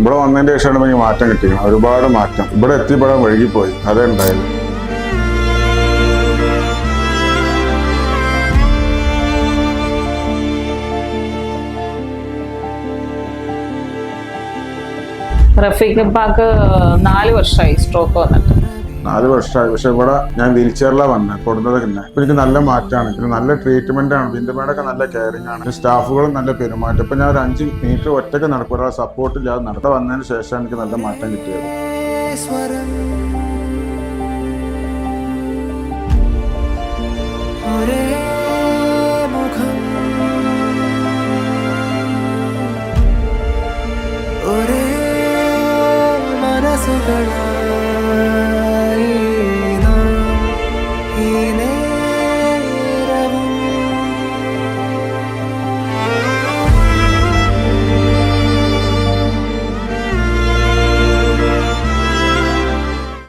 ഇവിടെ വന്നതിന്റെ ശേഷമാണ് എനിക്ക് മാറ്റം കിട്ടിയത്. ഒരുപാട് മാറ്റം. ഇവിടെ എത്തിപ്പെടാൻ വൈകിപ്പോയി, അതേ ഉണ്ടായത്. റഫീഖ് ഇപ്പാക്ക് 4 വർഷമായി സ്ട്രോക്ക് വന്നിട്ട്. 4 വർഷമായി. പക്ഷെ ഇവിടെ ഞാൻ വീൽ ചെയറിലാണ് വന്നത്, കൊടുത്തതൊക്കെ തന്നെ. ഇപ്പൊ എനിക്ക് നല്ല മാറ്റമാണ്, പിന്നെ നല്ല ട്രീറ്റ്മെന്റ് ആണ്. ബിന്ദുമേടൊക്കെ നല്ല കെയറിംഗ് ആണ്, സ്റ്റാഫുകളും നല്ല പെരുമാറ്റം. ഇപ്പൊ ഞാൻ ഒരു 5 മീറ്റർ ഒറ്റയ്ക്ക് നടക്കും, ഒരാൾ സപ്പോർട്ട് ഇല്ലാതെ നടത്ത വന്നതിന് ശേഷം എനിക്ക് നല്ല മാറ്റം കിട്ടിയത്. മനസ്സുകൾ